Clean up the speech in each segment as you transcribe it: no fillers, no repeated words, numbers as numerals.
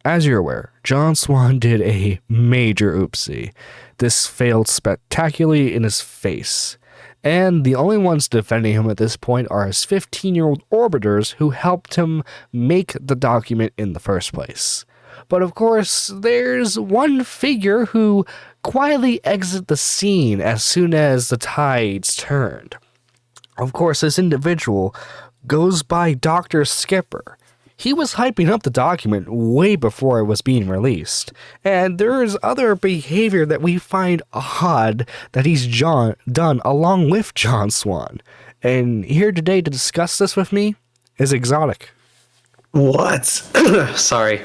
as you're aware, John Swan did a major oopsie. This failed spectacularly in his face. And the only ones defending him at this point are his 15-year-old orbiters who helped him make the document in the first place. But of course, there's one figure who quietly exited the scene as soon as the tides turned. Of course, this individual goes by Dr. Skipper. He was hyping up the document way before it was being released, and there is other behavior that we find odd that he's done along with John Swan. And here today to discuss this with me is Exotic. What? Sorry.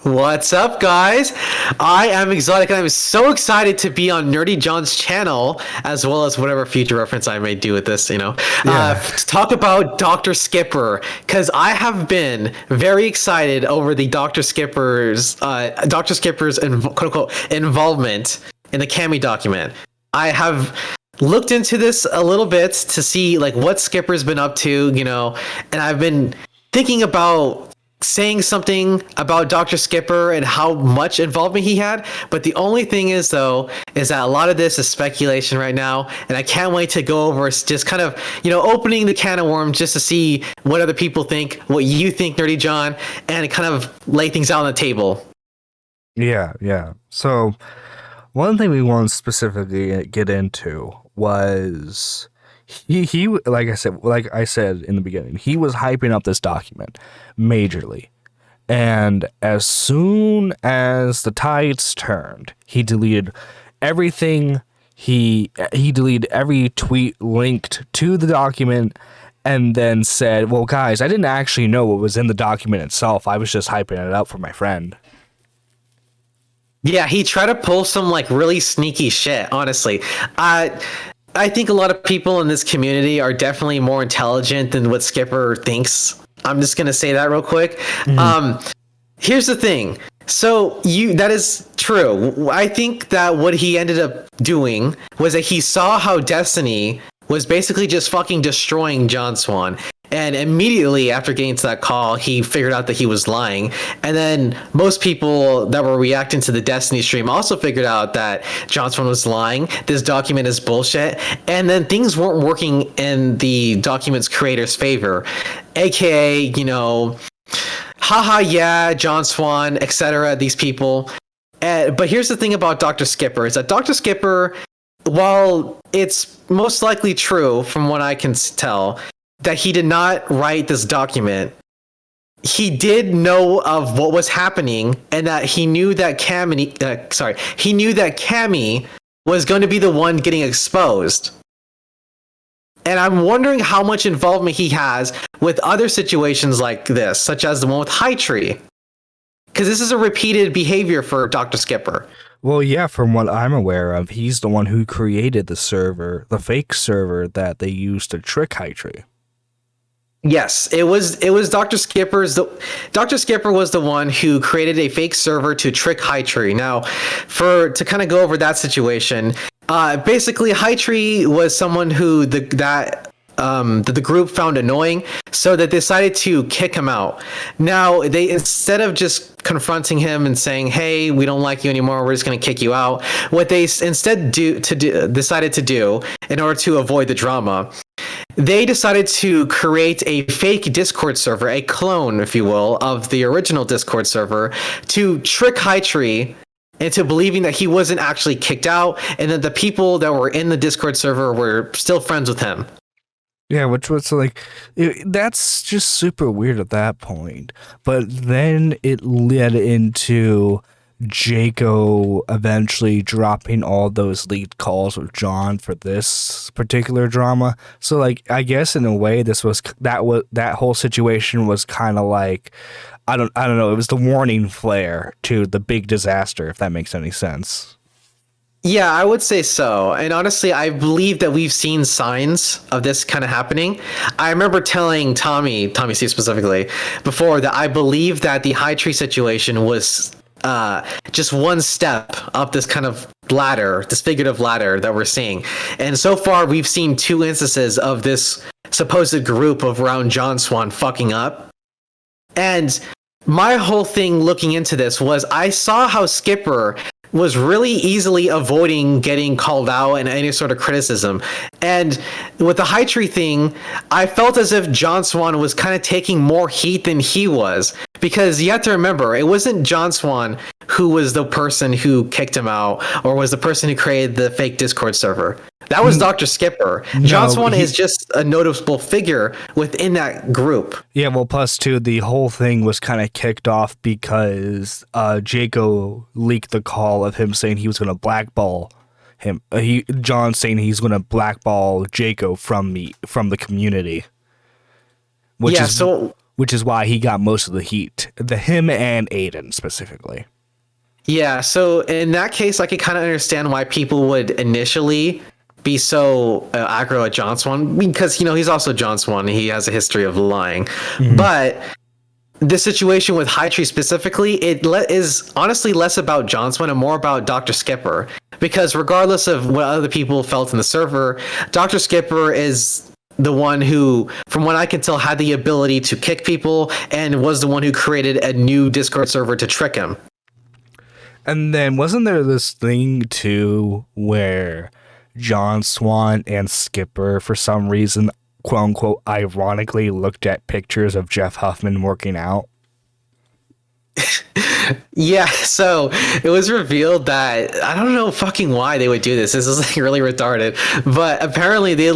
What's up, guys? I am Exotic, and I'm so excited to be on Nerdy John's channel, as well as whatever future reference I may do with this, to talk about Dr. Skipper, because I have been very excited over the Dr. Skipper's quote-unquote involvement in the Cammy document. I have looked into this a little bit to see what Skipper's been up to, and I've been thinking about saying something about Dr. Skipper and how much involvement he had, but the only thing is that a lot of this is speculation right now, and I can't wait to go over just kind of opening the can of worms just to see what other people think, what you think, Nerdy John, and kind of lay things out on the table. Yeah. So one thing we want to specifically get into was he like I said in the beginning, he was hyping up this document majorly. And as soon as the tides turned, he deleted everything. He deleted every tweet linked to the document and then said, well, guys, I didn't actually know what was in the document itself. I was just hyping it up for my friend. Yeah, he tried to pull some really sneaky shit, honestly. I think a lot of people in this community are definitely more intelligent than what Skipper thinks. I'm just going to say that real quick. Mm-hmm. Here's the thing. So that is true. I think that what he ended up doing was that he saw how Destiny was basically just fucking destroying John Swan. And immediately after getting to that call, he figured out that he was lying. And then most people that were reacting to the Destiny stream also figured out that John Swan was lying. This document is bullshit. And then things weren't working in the document's creator's favor. AKA, haha, yeah, John Swan, etc. These people. But here's the thing about Dr. Skipper is that Dr. Skipper, while it's most likely true from what I can tell, that he did not write this document, he did know of what was happening, and that he knew that Cammy was going to be the one getting exposed. And I'm wondering how much involvement he has with other situations like this, such as the one with High Tree. Because this is a repeated behavior for Dr. Skipper. Well, yeah, from what I'm aware of, he's the one who created the server, the fake server that they used to trick High Tree. Yes, it was Dr. Dr. Skipper was the one who created a fake server to trick High Tree. Now, to kind of go over that situation, basically High Tree was someone who the group found annoying, so they decided to kick him out. Now, they, instead of just confronting him and saying, "Hey, we don't like you anymore. We're just going to kick you out," what they instead decided to do in order to avoid the drama, they decided to create a fake Discord server, a clone, if you will, of the original Discord server, to trick High Tree into believing that he wasn't actually kicked out, and that the people that were in the Discord server were still friends with him. Yeah, which was that's just super weird at that point. But then it led into Jaco eventually dropping all those leaked calls with John for this particular drama. So I guess in a way that whole situation was kind of I don't know, it was the warning flare to the big disaster, if that makes any sense. Yeah, I would say so. And honestly, I believe that we've seen signs of this kind of happening. I remember telling Tommy C specifically, before, that I believe that the High Tree situation was just one step up this kind of ladder, this figurative ladder that we're seeing. And so far, we've seen 2 instances of this supposed group of around John Swan fucking up. And my whole thing looking into this was I saw how Skipper was really easily avoiding getting called out and any sort of criticism. And with the High Tree thing, I felt as if John Swan was kind of taking more heat than he was. Because you have to remember, it wasn't John Swan who was the person who kicked him out or was the person who created the fake Discord server. That was Dr. Skipper. John Swan is just a noticeable figure within that group. Yeah, well, plus two, the whole thing was kind of kicked off because Jaco leaked the call of him saying he was going to blackball him. John saying he's going to blackball Jaco from the community, which is why he got most of the heat. Him and Aiden specifically. Yeah, so in that case, I could kind of understand why people would initially be so aggro at John Swan, because he's also John Swan. He has a history of lying. Mm-hmm. But the situation with High Tree specifically, it is honestly less about John Swan and more about Dr. Skipper, because regardless of what other people felt in the server, Dr. Skipper is the one who, from what I can tell, had the ability to kick people and was the one who created a new Discord server to trick him. And then wasn't there this thing too where John Swan and Skipper, for some reason, quote unquote, ironically looked at pictures of Jeff Huffman working out? Yeah, so it was revealed that I don't know fucking why they would do this. This is like really retarded, but apparently they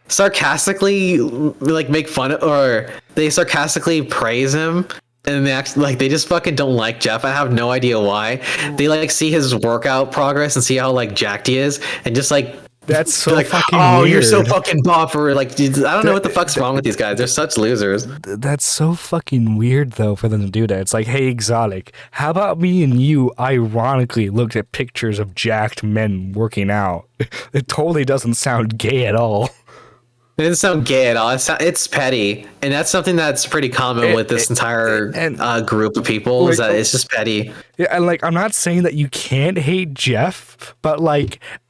sarcastically make fun of, or they sarcastically praise him. And they just fucking don't like Jeff. I have no idea why. They see his workout progress and see how jacked he is, and just that's so fucking weird. weird. You're so fucking buff, or I don't know what the fuck's wrong with these guys. They're such losers. That's so fucking weird though for them to do that. It's like, hey, Exotic, how about me and you ironically looked at pictures of jacked men working out? It totally doesn't sound gay at all. It doesn't sound gay at all. It's petty, and that's something that's pretty common with this entire group of people. Is that it's just petty. Yeah, and I'm not saying that you can't hate Jeff, but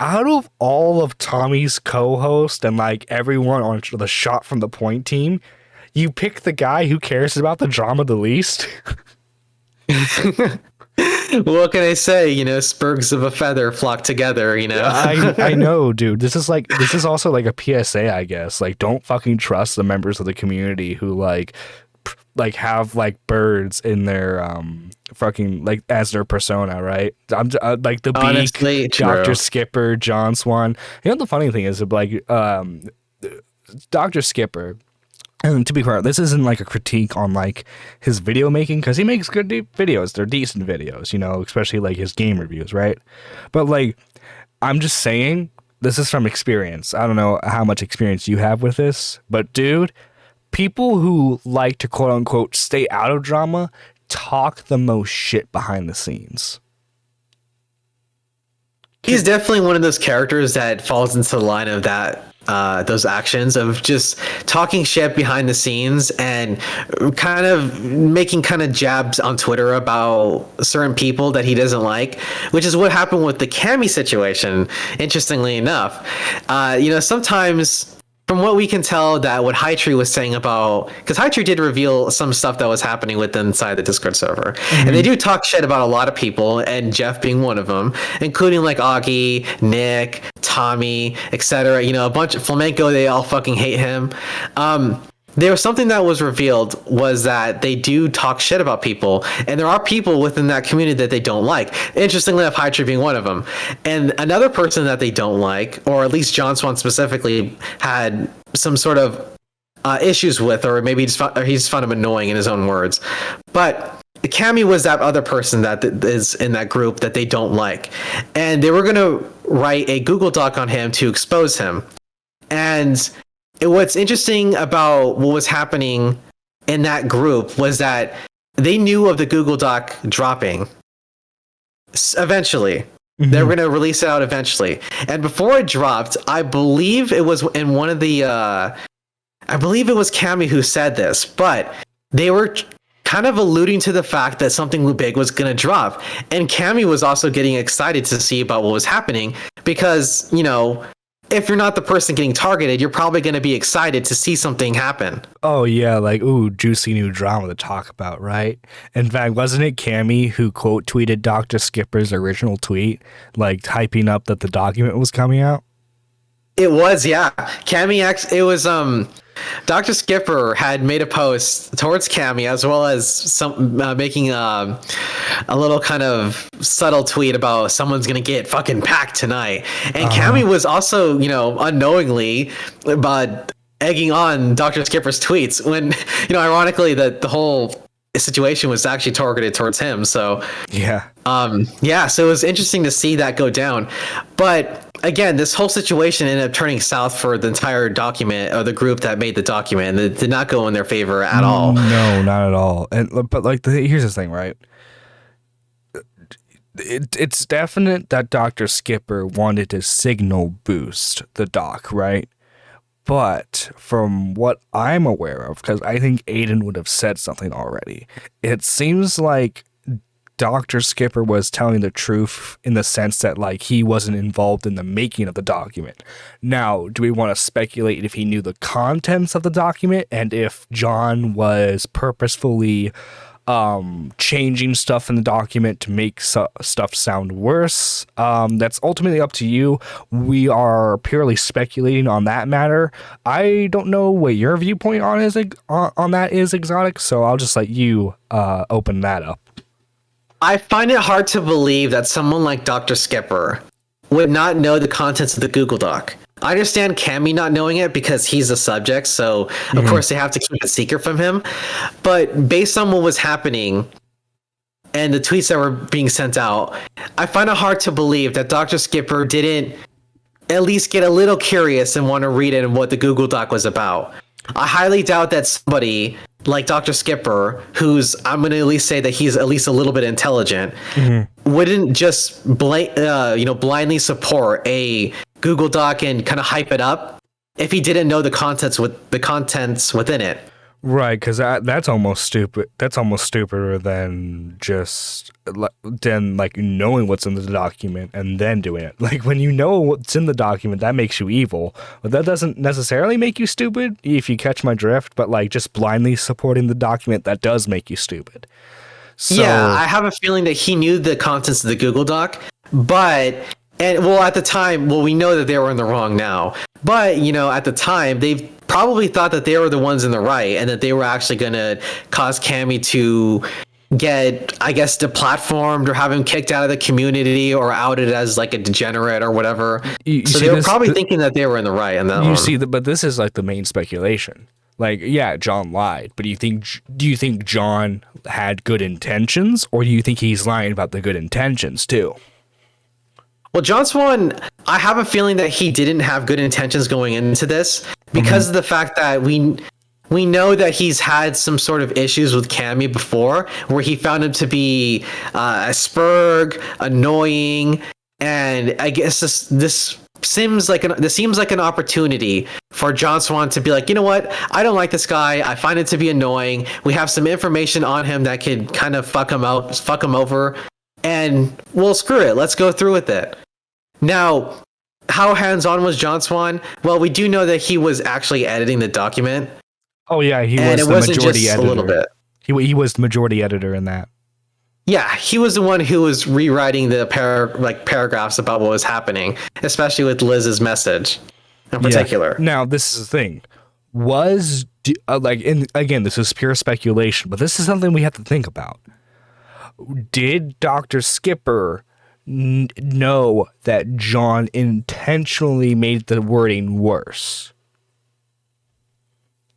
out of all of Tommy's co-host and everyone on the Shot from the Point team, you pick the guy who cares about the drama the least. What can I say? Spurgs of a feather flock together. I know, dude. This is also a PSA, I guess. Don't fucking trust the members of the community who have birds in their fucking as their persona, right? I'm the Honestly, Beak, Dr. Skipper, John Swan. The funny thing is Dr. Skipper. And to be fair, this isn't a critique on his video making, because he makes good videos. They're decent videos, especially his game reviews, right? But I'm just saying, this is from experience. I don't know how much experience you have with this, but dude, people who like to quote unquote stay out of drama talk the most shit behind the scenes. He's definitely one of those characters that falls into the line of those actions of just talking shit behind the scenes and kind of making jabs on Twitter about certain people that he doesn't like, which is what happened with the Cammy situation, interestingly enough. Sometimes, from what we can tell, that what High Tree was saying about, because High Tree did reveal some stuff that was happening inside the Discord server, and they do talk shit about a lot of people, and Jeff being one of them, including Augie, Nick, Tommy, etc. A bunch of Flamenco. They all fucking hate him. There was something that was revealed, was that they do talk shit about people, and there are people within that community that they don't like. Interestingly enough, High Tree being one of them. And another person that they don't like, or at least John Swan specifically, had some sort of issues with, or maybe he just found him annoying in his own words. But Cammy was that other person that is in that group that they don't like. And they were going to write a Google Doc on him to expose him. And what's interesting about what was happening in that group was that they knew of the Google Doc dropping eventually. Mm-hmm. They were going to release it out eventually. And before it dropped, I believe it was in one of the, I believe it was Cammy who said this, but they were kind of alluding to the fact that something big was going to drop. And Cammy was also getting excited to see about what was happening because, if you're not the person getting targeted, you're probably going to be excited to see something happen. Oh yeah, like ooh, juicy new drama to talk about, right? In fact, wasn't it Cammy who quote tweeted Dr. Skipper's original tweet, like hyping up that the document was coming out? It was, yeah. It was Dr. Skipper had made a post towards Cammy, as well as some making a little kind of subtle tweet about someone's gonna get fucking packed tonight. And Cammy was also, unknowingly, but egging on Dr. Skipper's tweets when, ironically, that the whole situation was actually targeted towards him. So Yeah. so it was interesting to see that go down. But again, this whole situation ended up turning south for the entire document, or the group that made the document, and it did not go in their favor at all. No, not at all. And but like here's the thing, right? It's definite that Dr. Skipper wanted to signal boost the doc, right? But from what I'm aware of, because I think Aiden would have said something already, it seems like Dr. Skipper was telling the truth in the sense that like he wasn't involved in the making of the document. Now, do we want to speculate if he knew the contents of the document and if John was purposefully changing stuff in the document to make stuff sound worse? That's ultimately up to you. We are purely speculating on that matter. I don't know what your viewpoint on that is, Exotic, so I'll just let you open that up. I find it hard to believe that someone like Dr. Skipper would not know the contents of the Google Doc. I understand Cammy not knowing it because he's the subject, so of course they have to keep it secret from him. But based on what was happening and the tweets that were being sent out, I find it hard to believe that Dr. Skipper didn't at least get a little curious and want to read it and what the Google Doc was about. I highly doubt that somebody like Dr. Skipper, I'm going to at least say that he's at least a little bit intelligent, wouldn't just blindly support a Google Doc and kind of hype it up if he didn't know the contents within it. Right, because that's almost stupid. That's almost stupider than knowing what's in the document and then doing it. Like when you know what's in the document, that makes you evil, but that doesn't necessarily make you stupid. If you catch my drift, but like just blindly supporting the document, that does make you stupid. So, yeah, I have a feeling that he knew the contents of the Google Doc, at the time, we know that they were in the wrong now. But, at the time, they probably thought that they were the ones in the right and that they were actually going to cause Cammy to get, I guess, deplatformed or have him kicked out of the community or outed as like a degenerate or whatever. So they were probably thinking that they were in the right. But this is like the main speculation. Like, yeah, John lied, but do you think John had good intentions, or do you think he's lying about the good intentions too? Well, John Swan, I have a feeling that he didn't have good intentions going into this because of the fact that we know that he's had some sort of issues with Cammy before, where he found him to be a spurg, annoying, and I guess this seems like an opportunity for John Swan to be like, you know what? I don't like this guy. I find it to be annoying. We have some information on him that could kind of fuck him over, and well, screw it. Let's go through with it. Now, how hands-on was John Swan? Well, we do know that he was actually editing the document. Oh yeah, he was the majority editor. A little bit. He was the majority editor in that. Yeah, he was the one who was rewriting the paragraphs about what was happening, especially with Liz's message in particular. Yeah. Now, this is the thing. Again, this is pure speculation, but this is something we have to think about. Did Dr. Skipper know that John intentionally made the wording worse?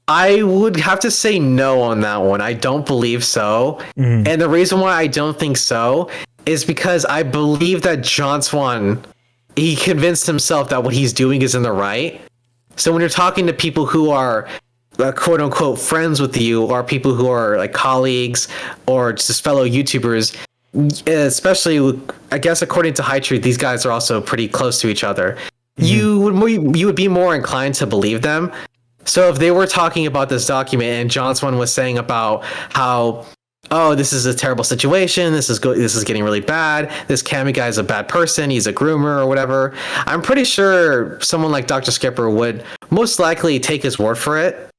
I would have to say no on that one. I don't believe so. And the reason why I don't think so is because I believe that John Swan, he convinced himself that what he's doing is in the right. So when you're talking to people who are quote unquote friends with you, or people who are like colleagues or just fellow YouTubers, especially, I guess, according to High Truth, these guys are also pretty close to each other. You would be more inclined to believe them. So if they were talking about this document and John Swan was saying about how oh, this is a terrible situation. This is getting really bad. This Cammy guy is a bad person. He's a groomer or whatever. I'm pretty sure someone like Dr. Skipper would most likely take his word for it.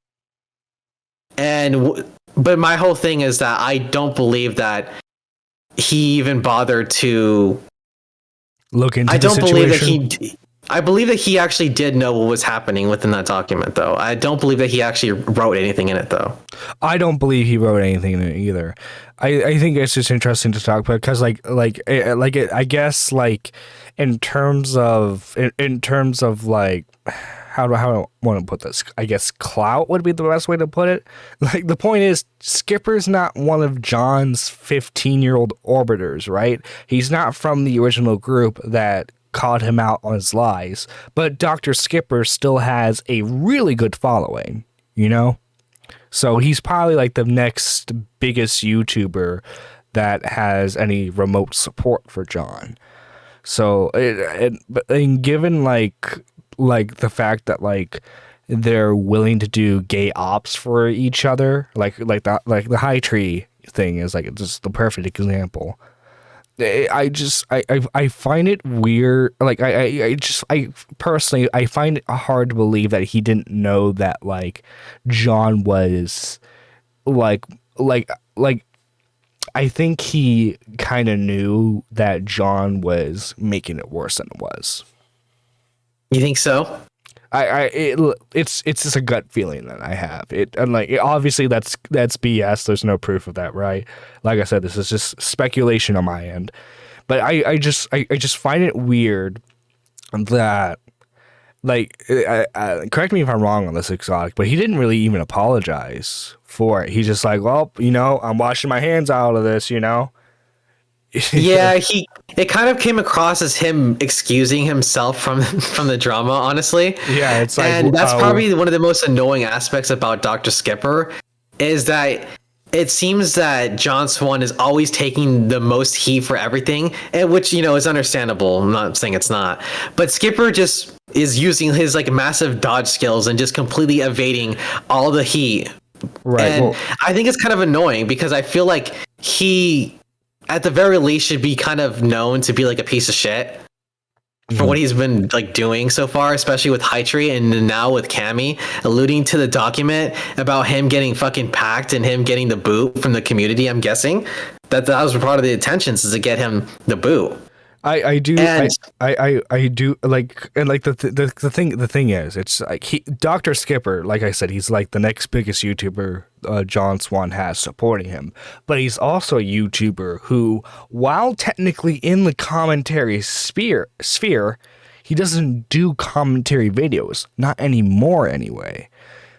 But my whole thing is that I don't believe that he even bothered to look into I the don't believe that situation. I believe that he actually did know what was happening within that document, though. I don't believe that he actually wrote anything in it, though. I don't believe he wrote anything in it either. I think it's just interesting to talk about because I guess like in terms of like how do I want to put this? I guess clout would be the best way to put it. Like the point is, Skipper's not one of John's 15-year-old orbiters, right? He's not from the original group that caught him out on his lies. But Dr. Skipper still has a really good following, you know? So he's probably like the next biggest YouTuber that has any remote support for John. So and given like the fact that like they're willing to do gay ops for each other, like the High Tree thing is like just the perfect example. I find it weird. Like I personally I find it hard to believe that he didn't know that like John was like I think he kind of knew that John was making it worse than it was. You think so? It's just a gut feeling that I have. Obviously that's BS. There's no proof of that, right? Like I said, this is just speculation on my end. But I just find it weird that correct me if I'm wrong on this, Exotic, but he didn't really even apologize for it. He's just like, well, I'm washing my hands out of this, Yeah, it kind of came across as him excusing himself from the drama, honestly. Yeah, it's like, and that's probably one of the most annoying aspects about Dr. Skipper is that it seems that John Swan is always taking the most heat for everything, and which is understandable. I'm not saying it's not, but Skipper just is using his like massive dodge skills and just completely evading all the heat. Right. And I think it's kind of annoying because I feel like he, at the very least, should be kind of known to be like a piece of shit for what he's been like doing so far, especially with High Tree and now with Cammy, alluding to the document about him getting fucking packed and him getting the boot from the community. I'm guessing that was part of the intentions, is to get him the boot. I do And- I do like, and like the thing is, it's like Dr. Skipper, like I said, he's like the next biggest YouTuber John Swan has supporting him, but he's also a YouTuber who, while technically in the commentary sphere, he doesn't do commentary videos, not anymore anyway.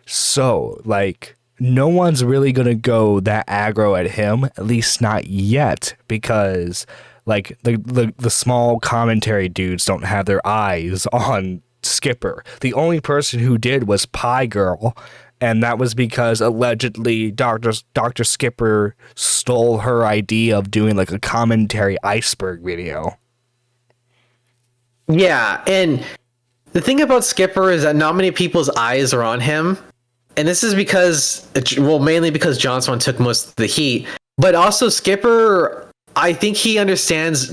So like no one's really gonna go that aggro at him, at least not yet, because like the small commentary dudes don't have their eyes on Skipper. The only person who did was Pie Girl, and that was because allegedly Dr. Skipper stole her idea of doing like a commentary iceberg video. Yeah, and the thing about Skipper is that not many people's eyes are on him. And this is because, well, mainly because John Swan took most of the heat, but also Skipper, I think he understands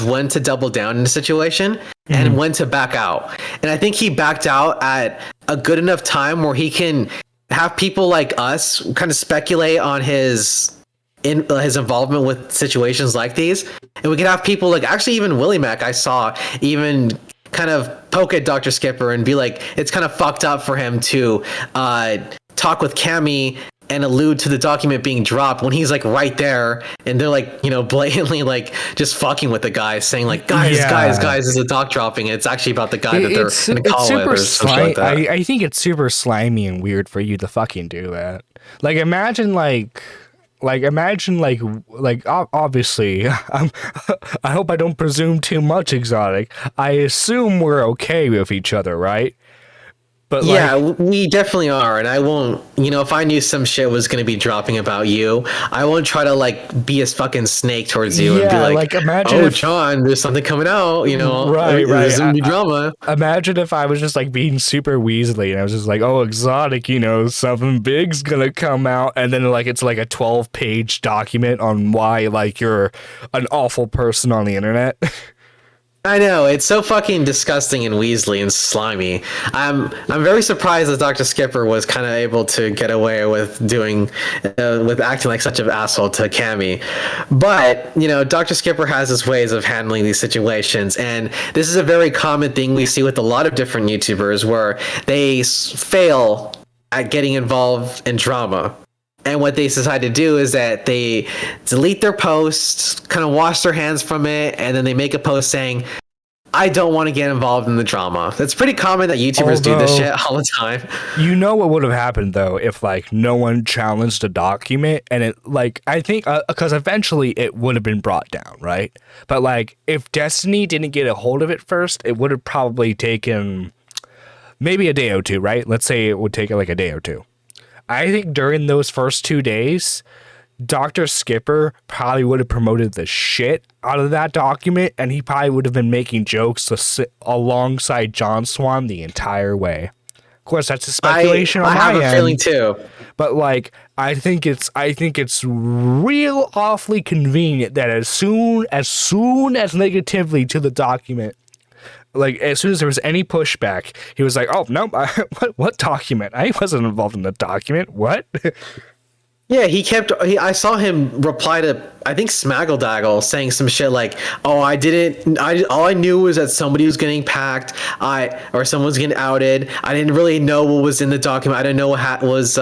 when to double down in a situation and when to back out. And I think he backed out at a good enough time where he can have people like us kind of speculate on his involvement with situations like these. And we can have people like, actually even Willie Mac, I saw even kind of poke at Dr. Skipper and be like, it's kind of fucked up for him to talk with Cammy and allude to the document being dropped when he's like right there, and they're like, blatantly like just fucking with the guy, saying like, guys, there's a doc dropping. It's actually about the guy that they're in a call with or something like that. I think it's super slimy and weird for you to fucking do that. Like imagine obviously I hope I don't presume too much, Exotic. I assume we're okay with each other, right? But Yeah, like, we definitely are, and I won't. If I knew some shit was gonna be dropping about you, I won't try to like be a fucking snake towards you and be yeah, like, like imagine "Oh, if John, there's something coming out." right. There's gonna be drama. Imagine if I was just like being super Weasley and I was just like, oh, exotic, something big's gonna come out, and then like it's like a 12-page document on why like you're an awful person on the internet. I know, it's so fucking disgusting and Weasley and slimy. I'm very surprised that Dr. Skipper was kind of able to get away with with acting like such an asshole to Cammy. But Dr. Skipper has his ways of handling these situations, and this is a very common thing we see with a lot of different YouTubers where they fail at getting involved in drama. And what they decide to do is that they delete their posts, kind of wash their hands from it, and then they make a post saying, I don't want to get involved in the drama. It's pretty common that YouTubers do this shit all the time. You know what would have happened though if like no one challenged a document, and it like I think because eventually it would have been brought down, right? But like if Destiny didn't get a hold of it first, it would have probably taken maybe a day or two, right? Let's say it would take like a day or two. I think during those first 2 days, Dr. Skipper probably would have promoted the shit out of that document, and he probably would have been making jokes alongside John Swan the entire way. Of course, that's a speculation on my end. I have a feeling too. But like, I think it's real awfully convenient that as soon as negatively to the document, like as soon as there was any pushback, he was like, "Oh no, what document? I wasn't involved in the document. What?" Yeah, I saw him reply to, I think, Smaggledaggle saying some shit like, "Oh, all I knew was that somebody was getting packed, or someone was getting outed. I didn't really know what was in the document. I didn't know what was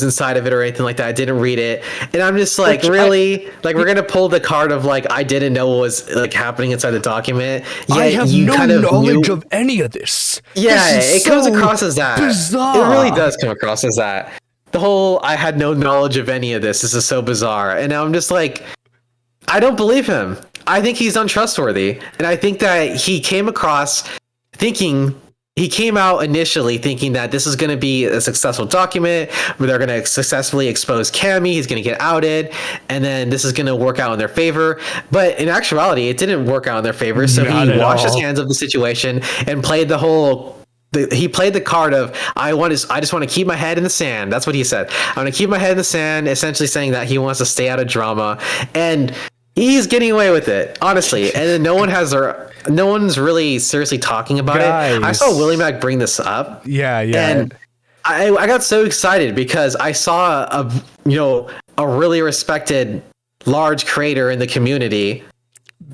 inside of it or anything like that. I didn't read it." And I'm just like, really? Like, we're gonna pull the card of like, I didn't know what was like happening inside the document. I have no knowledge of any of this. Yeah, it comes across as that. Bizarre. It really does come across as that. The whole I had no knowledge of any of this is so bizarre. And I'm just like, I don't believe him. I think he's untrustworthy. And I think that he came out initially thinking that this is going to be a successful document where they're going to successfully expose Cammy. He's going to get outed. And then this is going to work out in their favor. But in actuality, it didn't work out in their favor. So he washed his hands of the situation and played he played the card of I just want to keep my head in the sand. That's what he said. I want to keep my head in the sand, essentially saying that he wants to stay out of drama, and he's getting away with it, honestly. And then no one's really seriously talking about it. I saw Willie Mac bring this up. Yeah. And I got so excited because I saw a really respected large creator in the community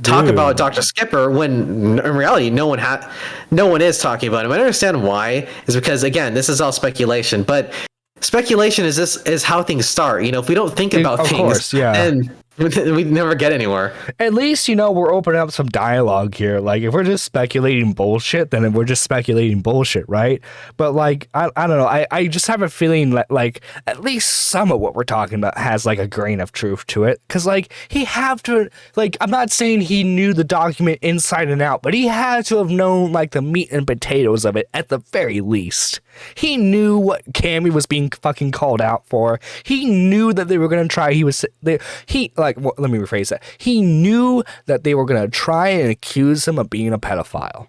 talk about Dr. Skipper when in reality no one is talking about him. I understand why, is because again, this is all speculation, but speculation is how things start. If we don't think about things, then we'd never get anywhere. At least, we're opening up some dialogue here. Like, if we're just speculating bullshit, then we're just speculating bullshit, right? But, like, I don't know. I just have a feeling that, like, at least some of what we're talking about has, like, a grain of truth to it. Because, like, I'm not saying he knew the document inside and out, but he had to have known, like, the meat and potatoes of it at the very least. He knew what Cammy was being fucking called out for. He knew that they were going to try. Let me rephrase that. He knew that they were going to try and accuse him of being a pedophile.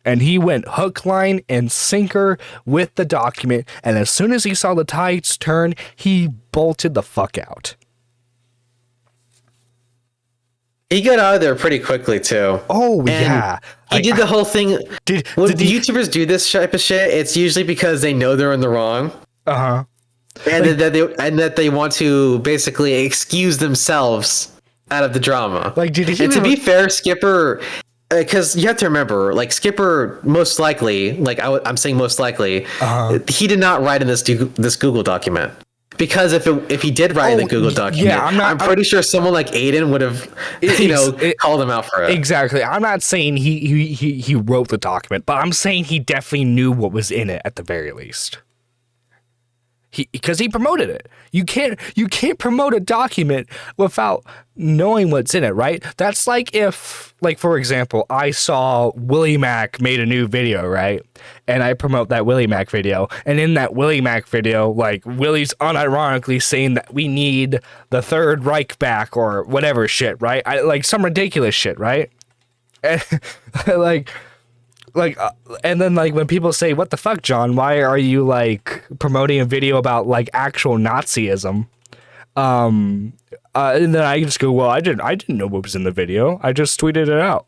And he went hook, line, and sinker with the document. And as soon as he saw the tides turn, he bolted the fuck out. He got out of there pretty quickly too. Oh, yeah. He did the whole thing. When YouTubers do this type of shit, it's usually because they know they're in the wrong. Uh-huh. And that they want to basically excuse themselves out of the drama. Like, to be fair, Skipper, because you have to remember, like, Skipper most likely, like I'm saying most likely, he did not write in this Google document. Because if he did write in the Google document, I'm pretty sure someone like Aiden would have, called him out for it. Exactly. I'm not saying he wrote the document, but I'm saying he definitely knew what was in it at the very least. because he promoted it. You can't promote a document without knowing what's in it, right? That's like if, like, for example, I saw Willie Mack made a new video, right? And I promote that Willie Mack video, and in that Willie Mack video, like, Willie's unironically saying that we need the Third Reich back or whatever shit, right? Like some ridiculous shit, right? And and then like when people say, what the fuck, John, why are you like promoting a video about like actual Nazism? And then I just go, well, I didn't know what was in the video. I just tweeted it out.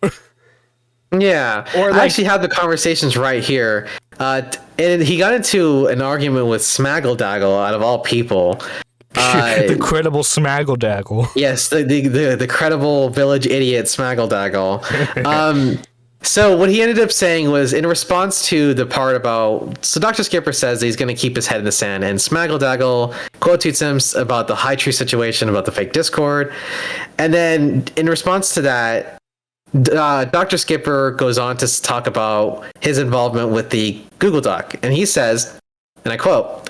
Yeah. Or I actually have the conversations right here. And he got into an argument with Smaggledaggle, out of all people. The credible Smaggledaggle. Yes, the credible village idiot Smaggledaggle. So what he ended up saying was, in response to the part about, so Dr. Skipper says that he's going to keep his head in the sand, and Smaggledaggle quote tweets him about the High Tree situation, about the fake Discord, and then in response to that, Dr. Skipper goes on to talk about his involvement with the Google Doc, and he says, and I quote,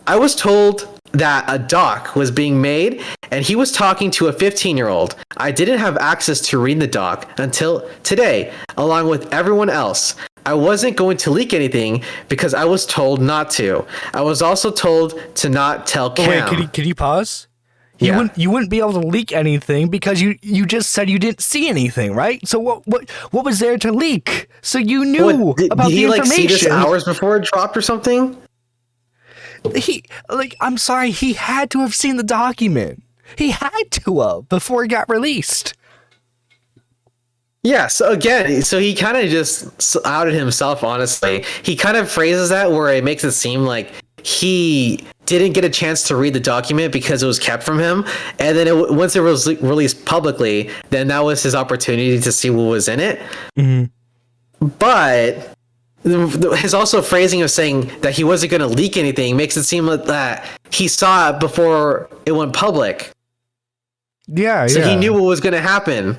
"I was told that a doc was being made and he was talking to a 15-year-old. I didn't have access to read the doc until today, along with everyone else. I wasn't going to leak anything because I was told not to. I was also told to not tell Cam." Wait, could you pause? Yeah. You wouldn't be able to leak anything because you just said you didn't see anything, right? So what was there to leak? So you knew about the information. Did he like see this hours before it dropped or something? I'm sorry, he had to have seen the document. He had to have before it got released. Yeah, so again, so he kind of just outed himself, honestly. He kind of phrases that where it makes it seem like he didn't get a chance to read the document because it was kept from him. And then once it was released publicly, then that was his opportunity to see what was in it. Mm-hmm. But his also phrasing of saying that he wasn't going to leak anything makes it seem like that he saw it before it went public. Yeah, so he knew what was going to happen.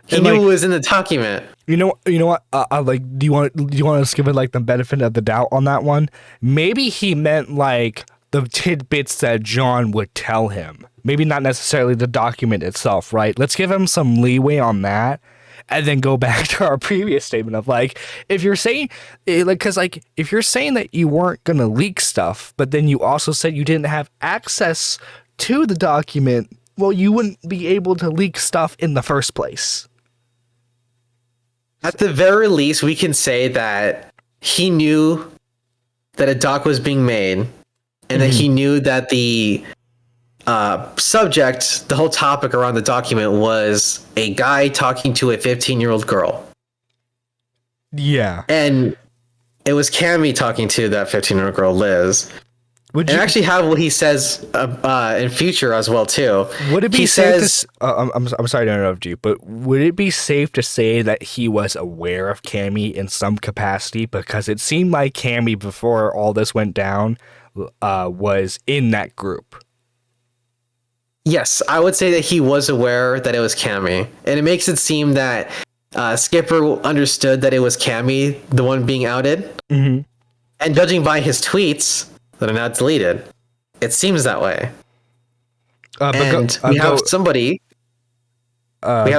He knew what was in the document. You know what? Do you want to just give it like the benefit of the doubt on that one? Maybe he meant like the tidbits that John would tell him. Maybe not necessarily the document itself, right? Let's give him some leeway on that. And then go back to our previous statement of like, if you're saying if you're saying that you weren't going to leak stuff, but then you also said you didn't have access to the document, well, you wouldn't be able to leak stuff in the first place. At the very least, we can say that he knew that a doc was being made, and that he knew that the subject, the whole topic around the document, was a guy talking to a 15-year-old girl. Yeah. And it was Cammy talking to that 15-year-old girl, Liz. And actually have what he says in future as well too. Would it be safe I'm sorry to interrupt you, but would it be safe to say that he was aware of Cammy in some capacity? Because it seemed like Cammy, before all this went down, was in that group. Yes, I would say that he was aware that it was Cammy. And it makes it seem that Skipper understood that it was Cammy, the one being outed. Mm-hmm. And judging by his tweets that are now deleted, it seems that way. We have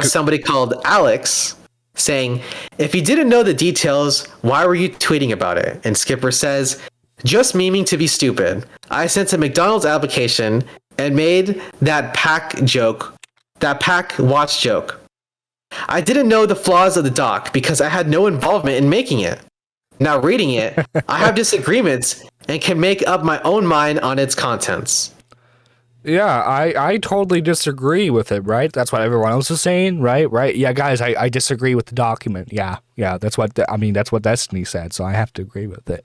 somebody called Alex saying, "If you didn't know the details, why were you tweeting about it?" And Skipper says, "Just memeing to be stupid. I sent a McDonald's application and made that pack watch joke. I didn't know the flaws of the doc because I had no involvement in making it. Now reading it, I have disagreements and can make up my own mind on its contents." Yeah, I totally disagree with it, right? That's what everyone else is saying, right? Right? Yeah, guys, I disagree with the document. Yeah, that's what that's what Destiny said, so I have to agree with it.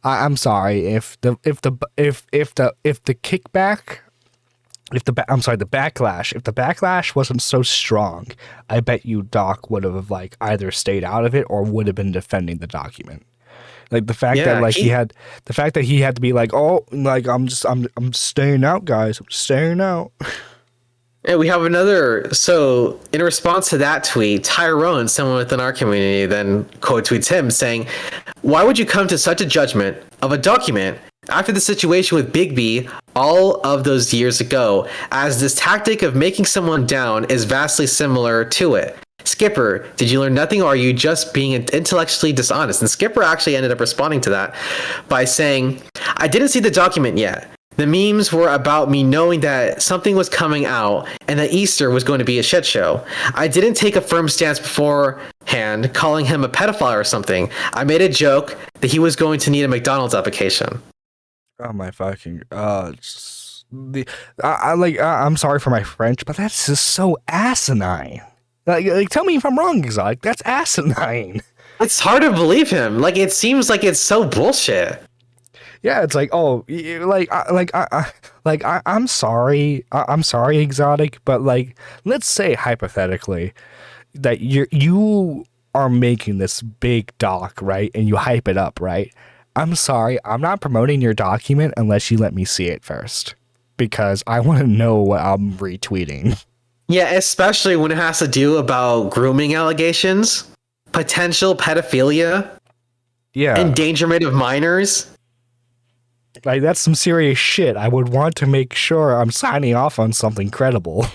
I'm sorry if the backlash wasn't so strong, I bet you Doc would have like either stayed out of it or would have been defending the document. Like the fact that like he had to be like, oh, like I'm staying out, guys. I'm staying out. And we have another. So, in response to that tweet, Tyrone, someone within our community, then quote tweets him saying, "Why would you come to such a judgment of a document after the situation with Big B all of those years ago, as this tactic of making someone down is vastly similar to it? Skipper, did you learn nothing, or are you just being intellectually dishonest?" And Skipper actually ended up responding to that by saying, "I didn't see the document yet. The memes were about me knowing that something was coming out and that Easter was going to be a shit show. I didn't take a firm stance beforehand, calling him a pedophile or something. I made a joke that he was going to need a McDonald's application." Oh my fucking I'm sorry for my French, but that's just so asinine. Like tell me if I'm wrong, Exotic. That's asinine. It's hard to believe him. Like, it seems like it's so bullshit. Yeah, it's like, oh, I'm sorry, I'm sorry, Exotic, but like, let's say hypothetically that you are making this big doc, right, and you hype it up, right? I'm sorry, I'm not promoting your document unless you let me see it first, because I want to know what I'm retweeting. Yeah, especially when it has to do about grooming allegations, potential pedophilia, Yeah, endangerment of minors. like that's some serious shit. I would want to make sure I'm signing off on something credible.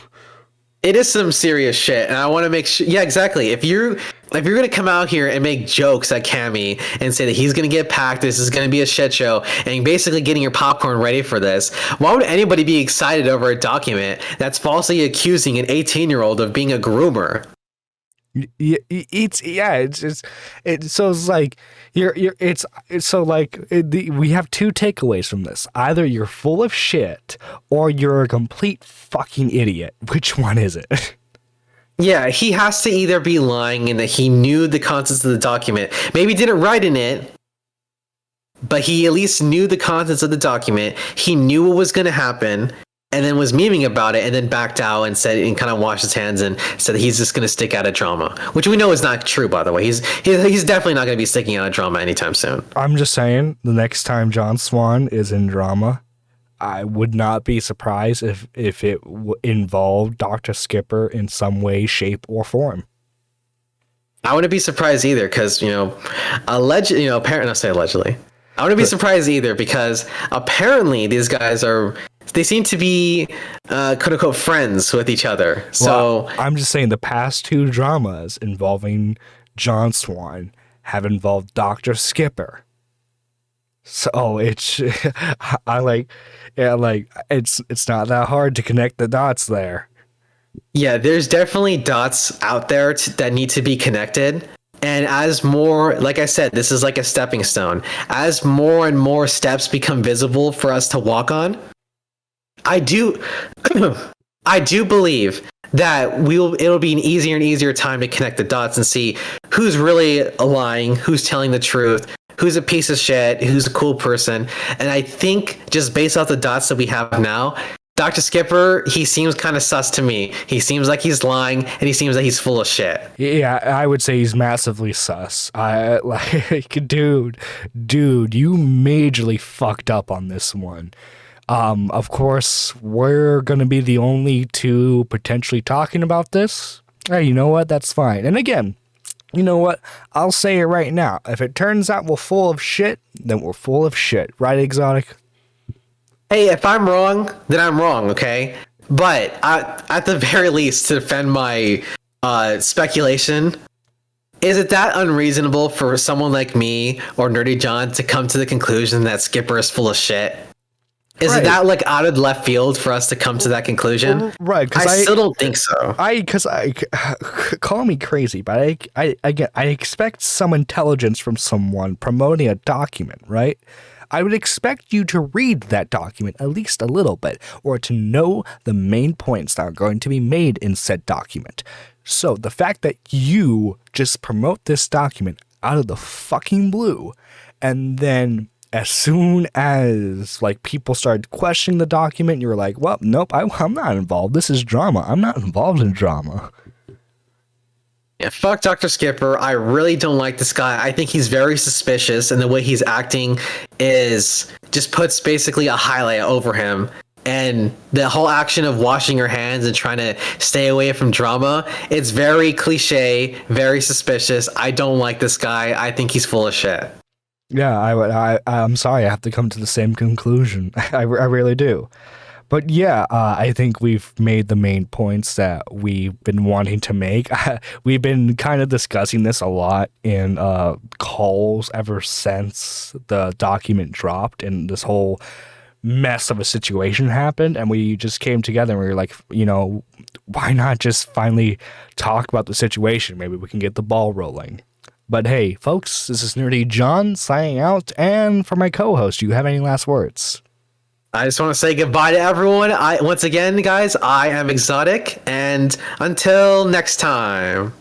It is some serious shit, and I want to make sure. Yeah, exactly. If you're gonna come out here and make jokes at Cammy and say that he's gonna get packed, this is gonna be a shit show, and basically getting your popcorn ready for this, why would anybody be excited over a document that's falsely accusing an 18-year-old of being a groomer? So it's like we have two takeaways from this. Either you're full of shit or you're a complete fucking idiot. Which one is it? Yeah, he has to either be lying in that he knew the contents of the document, maybe didn't write in it, but he at least knew the contents of the document. He knew what was going to happen, and then was memeing about it, and then backed out and said, and kind of washed his hands and said that he's just going to stick out of drama, which we know is not true, by the way. He's definitely not going to be sticking out of drama anytime soon. I'm just saying, the next time John Swan is in drama, I would not be surprised if it involved Dr. Skipper in some way, shape, or form. I wouldn't be surprised either, because apparently, I'll say allegedly. I wouldn't be surprised either, because apparently these guys they seem to be quote unquote friends with each other. So well, I'm just saying the past two dramas involving John Swan have involved Dr. Skipper. So it's it's not that hard to connect the dots there. Yeah, there's definitely dots out there that need to be connected. And as more, like I said, this is like a stepping stone. As more and more steps become visible for us to walk on, I do believe that it'll be an easier and easier time to connect the dots and see who's really lying, who's telling the truth, who's a piece of shit, who's a cool person. And I think just based off the dots that we have now, Dr. Skipper, he seems kind of sus to me. He seems like he's lying, and he seems like he's full of shit. Yeah, I would say he's massively sus. Dude, you majorly fucked up on this one. Of course, we're gonna be the only two potentially talking about this. Hey, you know what? That's fine. And again, you know what? I'll say it right now. If it turns out we're full of shit, then we're full of shit. Right, Exotic? Hey, if I'm wrong, then I'm wrong, okay? But at the very least, to defend my speculation, is it that unreasonable for someone like me or Nerdy John to come to the conclusion that Skipper is full of shit? Is it that like out of left field for us to come to that conclusion? Right, because I still don't think so. Call me crazy, but I expect some intelligence from someone promoting a document, right? I would expect you to read that document at least a little bit, or to know the main points that are going to be made in said document. So the fact that you just promote this document out of the fucking blue, and then as soon as like people started questioning the document, you were like, well, nope, I'm not involved. This is drama. I'm not involved in drama. Yeah, fuck Dr. Skipper. I really don't like this guy. I think he's very suspicious, and the way he's acting is just puts basically a highlight over him. and the whole action of washing your hands and trying to stay away from drama, it's very cliche, very suspicious. I don't like this guy. I think he's full of shit. Yeah, I'm sorry, I have to come to the same conclusion. I really do. But yeah, I think we've made the main points that we've been wanting to make. We've been kind of discussing this a lot in calls ever since the document dropped and this whole mess of a situation happened. And we just came together and we were like, why not just finally talk about the situation? Maybe we can get the ball rolling. But hey, folks, this is Nerdy John signing out. And for my co-host, do you have any last words? I just want to say goodbye to everyone. Once again, guys, I am Exotic, and until next time.